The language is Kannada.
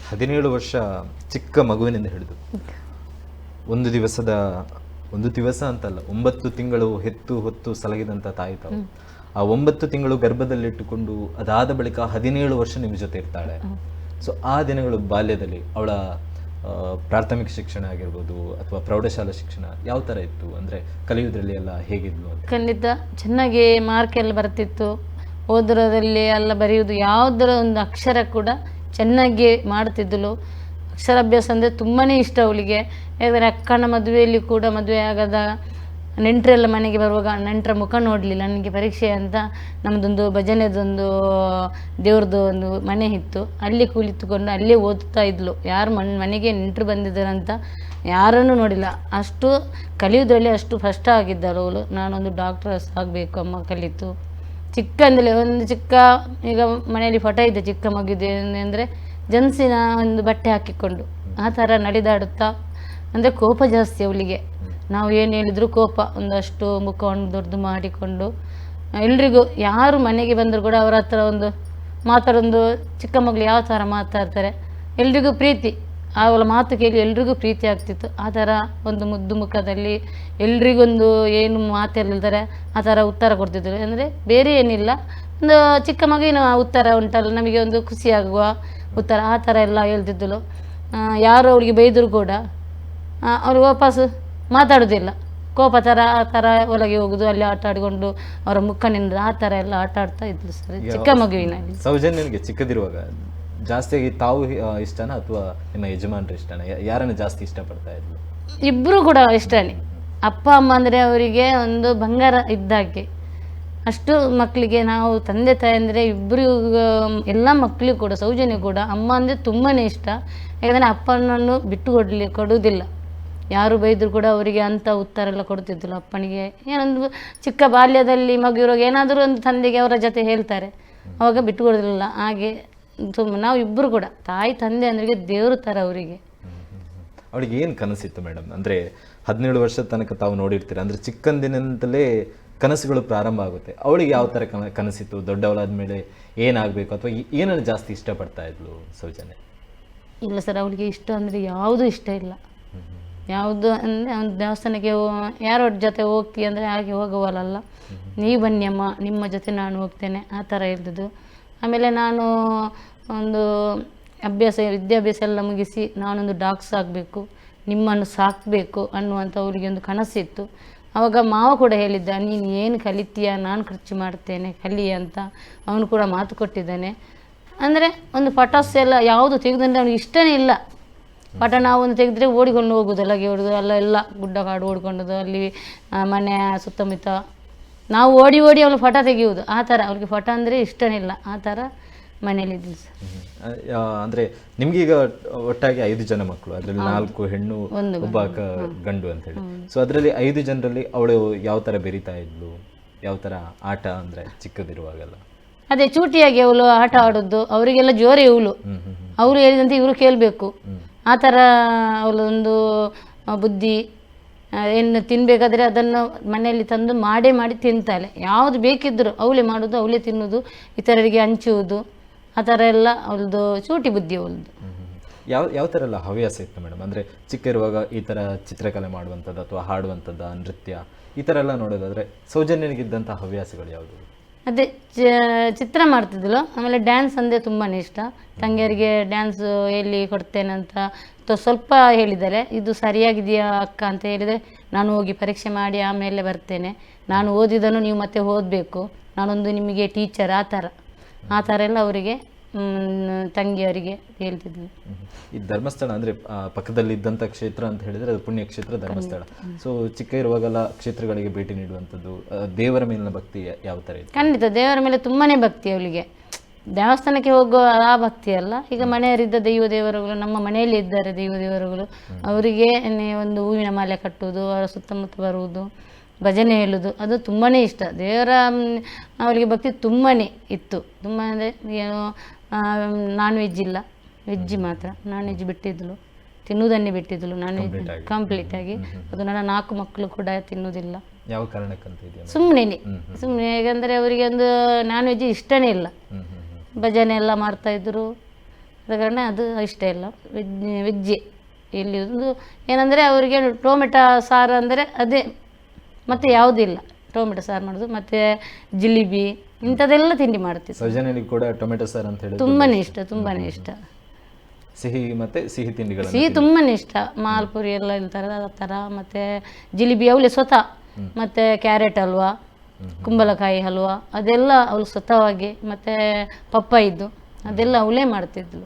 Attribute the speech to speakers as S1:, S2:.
S1: 17 ವರ್ಷ ಚಿಕ್ಕ ಮಗುವಿನಿಂದ ಹಿಡಿದು ಒಂದು ದಿವಸ ಅಂತಲ್ಲ 9 ತಿಂಗಳು ಹೆತ್ತು ಹೊತ್ತು ಸಲಗಿದಂಥ ತಾಯಿ ತಾವು. ಆ 9 ತಿಂಗಳು ಗರ್ಭದಲ್ಲಿಟ್ಟುಕೊಂಡು ಅದಾದ ಬಳಿಕ 17 ವರ್ಷ ನಿಮ್ಮ ಜೊತೆ ಇರ್ತಾಳೆ. ಸೊ ಆ ದಿನಗಳು ಬಾಲ್ಯದಲ್ಲಿ ಅವಳ ಪ್ರಾಥಮಿಕ ಶಿಕ್ಷಣ ಆಗಿರ್ಬೋದು ಅಥವಾ ಪ್ರೌಢಶಾಲಾ ಶಿಕ್ಷಣ ಯಾವ ಥರ ಇತ್ತು, ಅಂದರೆ ಕಲಿಯೋದ್ರಲ್ಲಿ ಎಲ್ಲ ಹೇಗಿದ್ಲು ಅಂತ?
S2: ಖಂಡಿತ ಚೆನ್ನಾಗಿ ಮಾರ್ಕ್ ಎಲ್ಲ ಬರ್ತಿತ್ತು. ಓದೋದ್ರಲ್ಲಿ ಎಲ್ಲ ಬರೆಯುವುದು, ಯಾವುದರ ಒಂದು ಅಕ್ಷರ ಕೂಡ ಚೆನ್ನಾಗಿ ಮಾಡ್ತಿದ್ದಳು. ಅಕ್ಷರಾಭ್ಯಾಸ ಅಂದರೆ ತುಂಬಾ ಇಷ್ಟ ಅವಳಿಗೆ. ಯಾಕಂದರೆ ಅಕ್ಕನ ಮದುವೆಯಲ್ಲಿ ಕೂಡ, ಮದುವೆ ಆಗದ ನೆಂಟರೆಲ್ಲ ಮನೆಗೆ ಬರುವಾಗ ನೆಂಟರ ಮುಖ ನೋಡಲಿಲ್ಲ. ನನಗೆ ಪರೀಕ್ಷೆ ಅಂತ ನಮ್ಮದೊಂದು ಭಜನೆದೊಂದು ದೇವ್ರದ್ದು ಒಂದು ಮನೆ ಇತ್ತು, ಅಲ್ಲಿ ಕುಳಿತುಕೊಂಡು ಅಲ್ಲೇ ಓದ್ತಾ ಇದ್ಲು. ಯಾರು ಮನೆಗೆ ನೆಂಟರು ಬಂದಿದ್ದಾರಂತ ಯಾರನ್ನು ನೋಡಿಲ್ಲ. ಅಷ್ಟು ಕಲಿಯೋದ್ರಲ್ಲಿ ಅಷ್ಟು ಫಸ್ಟ್ ಆಗಿದ್ದಳು ಅವಳು. ನಾನೊಂದು ಡಾಕ್ಟರ್ ಆಗಬೇಕು ಅಮ್ಮ ಕಲಿತು. ಚಿಕ್ಕಂದಲೇ ಒಂದು ಚಿಕ್ಕ, ಈಗ ಮನೆಯಲ್ಲಿ ಫೋಟೋ ಇದೆ ಚಿಕ್ಕ ಮಗಿದೆ ಅಂದರೆ ಜನ್ಸಿನ ಒಂದು ಬಟ್ಟೆ ಹಾಕಿಕೊಂಡು ಆ ಥರ ನಡೆದಾಡುತ್ತಾ. ಅಂದರೆ ಕೋಪ ಜಾಸ್ತಿ ಅವಳಿಗೆ. ನಾವು ಏನು ಹೇಳಿದ್ರು ಕೋಪ. ಒಂದಷ್ಟು ಮುಖವನ್ನು ದೊಡ್ಡದು ಮಾಡಿಕೊಂಡು ಎಲ್ರಿಗೂ, ಯಾರು ಮನೆಗೆ ಬಂದರೂ ಕೂಡ ಅವರ ಹತ್ರ ಒಂದು ಮಾತಾಡೊಂದು, ಚಿಕ್ಕ ಮಗಳು ಯಾವ ಥರ ಮಾತಾಡ್ತಾರೆ ಎಲ್ರಿಗೂ ಪ್ರೀತಿ. ಅವಳ ಮಾತು ಕೇಳಿ ಎಲ್ರಿಗೂ ಪ್ರೀತಿ ಆಗ್ತಿತ್ತು. ಆ ಥರ ಒಂದು ಮುದ್ದು ಮುಖದಲ್ಲಿ ಎಲ್ರಿಗೊಂದು ಏನು ಮಾತೆಲ್ಲಿದ್ದಾರೆ ಆ ಥರ ಉತ್ತರ ಕೊಡ್ತಿದ್ರು. ಅಂದರೆ ಬೇರೆ ಏನಿಲ್ಲ, ಒಂದು ಚಿಕ್ಕ ಮಗುವಿನ ಉತ್ತರ ಉಂಟಲ್ಲ, ನಮಗೆ ಒಂದು ಖುಷಿಯಾಗುವ ಉತ್ತರ, ಆ ಥರ ಎಲ್ಲ ಹೇಳ್ತಿದ್ದಳು. ಯಾರು ಅವಳಿಗೆ ಬೈದರೂ ಕೂಡ ಅವ್ರಿಗೆ ವಾಪಸ್ಸು ಮಾತಾಡೋದಿಲ್ಲ. ಕೋಪ ಥರ ಆ ಥರ ಒಳಗೆ ಹೋಗೋದು, ಅಲ್ಲಿ ಆಟ ಆಡಿಕೊಂಡು ಅವರ ಮುಖ ನಿಂದು ಆ ಥರ ಎಲ್ಲ ಆಟ ಆಡ್ತಾ ಇದ್ಲು ಸರ್ ಚಿಕ್ಕ ಮಗುವಿನಲ್ಲಿ.
S1: ಸೌಜನ್ಯನಿಗೆ ಚಿಕ್ಕದಿರುವಾಗ ಜಾಸ್ತಿಯಾಗಿ ತಾವು ಇಷ್ಟನಾ ಅಥವಾ ನಿಮ್ಮ ಯಜಮಾನ್ರು ಇಷ್ಟನಾ, ಯಾರನ್ನು ಜಾಸ್ತಿ ಇಷ್ಟಪಡ್ತಾ ಇದ್ಲು?
S2: ಇಬ್ಬರು ಕೂಡ ಇಷ್ಟನೇ. ಅಪ್ಪ ಅಮ್ಮ ಅಂದರೆ ಅವರಿಗೆ ಒಂದು ಬಂಗಾರ ಇದ್ದಾಗೆ. ಅಷ್ಟು ಮಕ್ಕಳಿಗೆ ನಾವು ತಂದೆ ತಾಯಿ ಅಂದರೆ ಇಬ್ಬರು, ಎಲ್ಲ ಮಕ್ಕಳಿಗೂ ಕೂಡ ಸೌಜನ್ಯ ಕೂಡ ಅಮ್ಮ ಅಂದರೆ ತುಂಬಾ ಇಷ್ಟ. ಯಾಕಂದರೆ ಅಪ್ಪನನ್ನು ಬಿಟ್ಟು ಕೊಡುವುದಿಲ್ಲ. ಯಾರು ಬೈದರೂ ಕೂಡ ಅವರಿಗೆ ಅಂಥ ಉತ್ತರ ಎಲ್ಲ ಕೊಡ್ತಿದ್ದಿಲ್ಲ ಅಪ್ಪನಿಗೆ. ಏನೊಂದು ಚಿಕ್ಕ ಬಾಲ್ಯದಲ್ಲಿ ಮಗು ಇರುವಾಗ ಏನಾದರೂ ಒಂದು ತಂದೆಗೆ ಅವರ ಜೊತೆ ಹೇಳ್ತಾರೆ, ಅವಾಗ ಬಿಟ್ಟು ಕೊಡೋದಿಲ್ಲ. ಹಾಗೆ ನಾವು ಇಬ್ಬರು ಕೂಡ ತಾಯಿ ತಂದೆ ಅಂದ್ರೆ ದೇವ್ರ ಥರ ಅವರಿಗೆ.
S1: ಅವಳಿಗೆ ಏನು ಕನಸಿತ್ತು ಮೇಡಮ್? ಅಂದರೆ 17 ವರ್ಷದ ತನಕ ತಾವು ನೋಡಿರ್ತೀರ, ಅಂದರೆ ಚಿಕ್ಕಂದಿನಿಂದಲೇ ಕನಸುಗಳು ಪ್ರಾರಂಭ ಆಗುತ್ತೆ. ಅವಳಿಗೆ ಯಾವ ಥರ ಕನಸಿತ್ತು? ದೊಡ್ಡವಳಾದ ಮೇಲೆ ಏನಾಗಬೇಕು ಅಥವಾ ಏನನ್ನು ಜಾಸ್ತಿ ಇಷ್ಟಪಡ್ತಾ ಇದ್ಲು ಸೌಜನ್ಯ?
S2: ಇಲ್ಲ ಸರ್, ಅವಳಿಗೆ ಇಷ್ಟ ಅಂದರೆ ಯಾವುದೂ ಇಷ್ಟ ಇಲ್ಲ. ಯಾವುದು ಅಂದರೆ ಒಂದು ದೇವಸ್ಥಾನಕ್ಕೆ ಯಾರ ಜೊತೆ ಹೋಗ್ತೀವಿ ಅಂದರೆ ಹಾಗೆ ಹೋಗುವಲ್ಲ, ನೀವು ಬನ್ನಿ ಅಮ್ಮ, ನಿಮ್ಮ ಜೊತೆ ನಾನು ಹೋಗ್ತೇನೆ, ಆ ಥರ ಇರ್ತಿದ್ದು. ಆಮೇಲೆ ನಾನು ಒಂದು ವಿದ್ಯಾಭ್ಯಾಸ ಎಲ್ಲ ಮುಗಿಸಿ ನಾನೊಂದು ಡಾಕ್ಟರ್ ಆಗಬೇಕು, ನಿಮ್ಮನ್ನು ಸಾಕಬೇಕು ಅನ್ನುವಂಥ ಅವರಿಗೆ ಒಂದು ಕನಸಿತ್ತು. ಆವಾಗ ಮಾವ ಕೂಡ ಹೇಳಿದ್ದ, ನೀನು ಏನು ಕಲಿತೀಯ, ನಾನು ಖರ್ಚು ಮಾಡ್ತೇನೆ ಕಲಿ ಅಂತ. ಅವನು ಕೂಡ ಮಾತು ಕೊಟ್ಟಿದ್ದಾನೆ. ಅಂದರೆ ಒಂದು ಪಟಾಸ್ ಎಲ್ಲ ಯಾವುದು ತೆಗೆದಂದರೆ ಅವನಿಗೆ ಇಷ್ಟನೇ ಇಲ್ಲ. ಪಟ ನಾವು ಒಂದು ತೆಗೆದ್ರೆ ಓಡಿಕೊಂಡು ಹೋಗೋದು, ಅಲ್ಲಿಗೆ ಹೊಡೆದು ಎಲ್ಲ ಗುಡ್ಡ ಕಾಡು ಓಡ್ಕೊಂಡದು, ಅಲ್ಲಿ ಮನೆ ಸುತ್ತಮುತ್ತ ನಾವು ಓಡಿ ಅವಳು ಫೋಟೋ ತೆಗೆಯುವುದು. ಆ ಥರ ಅವ್ರಿಗೆ ಫೋಟೋ ಅಂದರೆ ಇಷ್ಟನೇ ಇಲ್ಲ. ಆ ಥರ ಮನೇಲಿದ್ದಿಲ್ಲ ಸರ್.
S1: ಅಂದರೆ ನಿಮ್ಗೀಗ ಒಟ್ಟಾಗಿ 5 ಜನ ಮಕ್ಕಳು, ಅದರಲ್ಲಿ 4 ಹೆಣ್ಣು ಒಬ್ಬ ಗಂಡು ಅಂತ ಹೇಳಿ. ಸೊ ಅದರಲ್ಲಿ 5 ಜನರಲ್ಲಿ ಅವಳು ಯಾವ ಥರ ಬೆರೀತಾ ಇದ್ಲು? ಯಾವ ಥರ ಆಟ ಅಂದರೆ ಚಿಕ್ಕದಿರುವಾಗೆಲ್ಲ?
S2: ಅದೇ ಚೂಟಿಯಾಗಿ ಅವಳು ಆಟ ಆಡೋದು, ಅವರಿಗೆಲ್ಲ ಜೋರೇ ಇವಳು. ಅವರು ಹೇಳಿದಂತೆ ಇವರು ಕೇಳಬೇಕು. ಆ ಥರ ಅವಳೊಂದು ಬುದ್ಧಿ. ಏನು ತಿನ್ನಬೇಕಾದ್ರೆ ಅದನ್ನು ಮನೆಯಲ್ಲಿ ತಂದು ಮಾಡಿ ತಿಂತಾಳೆ. ಯಾವುದು ಬೇಕಿದ್ದರೂ ಅವಳೇ ಮಾಡೋದು, ಅವಳೇ ತಿನ್ನೋದು, ಇತರರಿಗೆ ಹಂಚುವುದು, ಆ ಥರ ಎಲ್ಲ ಅವಳದು ಚೂಟಿ ಬುದ್ಧಿ ಅವಳದು.
S1: ಯಾವ ಥರ ಎಲ್ಲ ಹವ್ಯಾಸ ಇತ್ತು ಮೇಡಮ್? ಅಂದರೆ ಚಿಕ್ಕ ಇರುವಾಗ ಈ ಥರ ಚಿತ್ರಕಲೆ ಮಾಡುವಂಥದ್ದು ಅಥವಾ ಹಾಡುವಂಥದ್ದು, ನೃತ್ಯ, ಈ ಥರ ಎಲ್ಲ ನೋಡೋದಾದರೆ ಸೌಜನ್ಯನಿಗಿದ್ದಂಥ ಹವ್ಯಾಸಗಳು ಯಾವುದು?
S2: ಅದೇ ಚಿತ್ರ ಮಾಡ್ತಿದ್ಳು. ಆಮೇಲೆ ಡ್ಯಾನ್ಸ್ ಅಂದರೆ ತುಂಬಾ ಇಷ್ಟ. ತಂಗಿಯರಿಗೆ ಡ್ಯಾನ್ಸ್ ಹೇಳಿ ಕೊಡ್ತೇನಂತ ಸ್ವಲ್ಪ ಹೇಳಿದ್ದಾರೆ. ಇದು ಸರಿಯಾಗಿದೆಯಾ ಅಕ್ಕ ಅಂತ ಹೇಳಿದರೆ, ನಾನು ಹೋಗಿ ಪರೀಕ್ಷೆ ಮಾಡಿ ಆಮೇಲೆ ಬರ್ತೇನೆ, ನಾನು ಓದಿದನು ನೀವು ಮತ್ತೆ ಓದಬೇಕು, ನಾನೊಂದು ನಿಮಗೆ ಟೀಚರ್, ಆ ಥರ ಎಲ್ಲ ಅವರಿಗೆ ತಂಗಿಯವರಿಗೆ ಹೇಳ್ತಿದ್ವಿ.
S1: ಈ ಧರ್ಮಸ್ಥಳ ಅಂದರೆ ಪಕ್ಕದಲ್ಲಿ ಇದ್ದಂಥ ಕ್ಷೇತ್ರ ಅಂತ ಹೇಳಿದರೆ ಅದು ಪುಣ್ಯಕ್ಷೇತ್ರ ಧರ್ಮಸ್ಥಳ. ಸೊ ಚಿಕ್ಕ ಇರುವಾಗೆಲ್ಲ ಕ್ಷೇತ್ರಗಳಿಗೆ ಭೇಟಿ ನೀಡುವಂಥದ್ದು, ದೇವರ ಮೇಲಿನ ಭಕ್ತಿ ಯಾವ ಥರ ಇದೆ?
S2: ಖಂಡಿತ ದೇವರ ಮೇಲೆ ತುಂಬಾ ಭಕ್ತಿ ಅವಳಿಗೆ. ದೇವಸ್ಥಾನಕ್ಕೆ ಹೋಗೋ ಆ ಭಕ್ತಿ ಅಲ್ಲ. ಈಗ ಮನೆಯವರಿದ್ದ ದೇವರುಗಳು, ನಮ್ಮ ಮನೆಯಲ್ಲಿ ಇದ್ದಾರೆ ದೇವರುಗಳು, ಅವರಿಗೆ ಒಂದು ಹೂವಿನ ಮಾಲೆ ಕಟ್ಟುವುದು, ಅವರ ಸುತ್ತಮುತ್ತ ಬರುವುದು, ಭಜನೆ ಹೇಳೋದು, ಅದು ತುಂಬಾ ಇಷ್ಟ. ದೇವರ ಅವಳಿಗೆ ಭಕ್ತಿ ತುಂಬಾ ಇತ್ತು. ತುಂಬ ಅಂದರೆ ಏನು ನಾನ್ ವೆಜ್ ಇಲ್ಲ, ವೆಜ್ ಮಾತ್ರ. ನಾನ್ ವೆಜ್ ಬಿಟ್ಟಿದ್ಳು, ತಿನ್ನುವುದನ್ನೇ ಬಿಟ್ಟಿದ್ಳು ನಾನ್ ವೆಜ್ ಕಂಪ್ಲೀಟಾಗಿ. ಅದು ನನ್ನ 4 ಮಕ್ಕಳು ಕೂಡ ತಿನ್ನುವುದಿಲ್ಲ.
S1: ಯಾವ ಕಾರಣಕ್ಕಂತ ಇದೆಯಾ?
S2: ಸುಮ್ಮನೆ ಹೇಗಂದರೆ ಅವರಿಗೆ ಒಂದು ನಾನ್ ವೆಜ್ ಇಷ್ಟನೇ ಇಲ್ಲ. ಭಜನೆ ಎಲ್ಲ ಮಾಡ್ತಾಯಿದ್ರು, ಆದ ಕಾರಣ ಅದು ಇಷ್ಟ ಇಲ್ಲ. ವೆಜ್ಜೆ ಇಲ್ಲಿ ಒಂದು ಏನಂದರೆ ಅವರಿಗೆ ಟೊಮೆಟೊ ಸಾರು ಅಂದರೆ ಅದೇ, ಮತ್ತು ಯಾವುದಿಲ್ಲ ಟೊಮೆಟೊ ಸಾರು ಮಾಡೋದು, ಮತ್ತು ಜಿಲೇಬಿ ಇಂಥದ್ದೆಲ್ಲ ತಿಂಡಿ ಮಾಡ್ತೀವಿ.
S1: ಸೌಜನ್ಯನಿಗೆ ಕೂಡ ಟೊಮೆಟೊ ಸಾರು ಅಂತ ಹೇಳಿ
S2: ತುಂಬಾ ಇಷ್ಟ.
S1: ಸಿಹಿ ತಿಂಡಿಗಳು
S2: ಸಿಹಿ ತುಂಬಾ ಇಷ್ಟ. ಮಾಲ್ಪುರಿ ಎಲ್ಲ ಇಲ್ತಾರೆ ಆ ಥರ, ಮತ್ತು ಜಿಲೇಬಿ ಅವಳೆ ಸ್ವತಃ, ಮತ್ತು ಕ್ಯಾರೆಟ್ ಹಲ್ವಾ, ಕುಂಬಳಕಾಯಿ ಹಲ್ವಾ ಅದೆಲ್ಲ ಅವಳು ಸ್ವತಃವಾಗಿ, ಮತ್ತು ಪಪ್ಪಾಯಿದ್ದು ಅದೆಲ್ಲ ಅವಳೇ ಮಾಡ್ತಿದ್ಳು.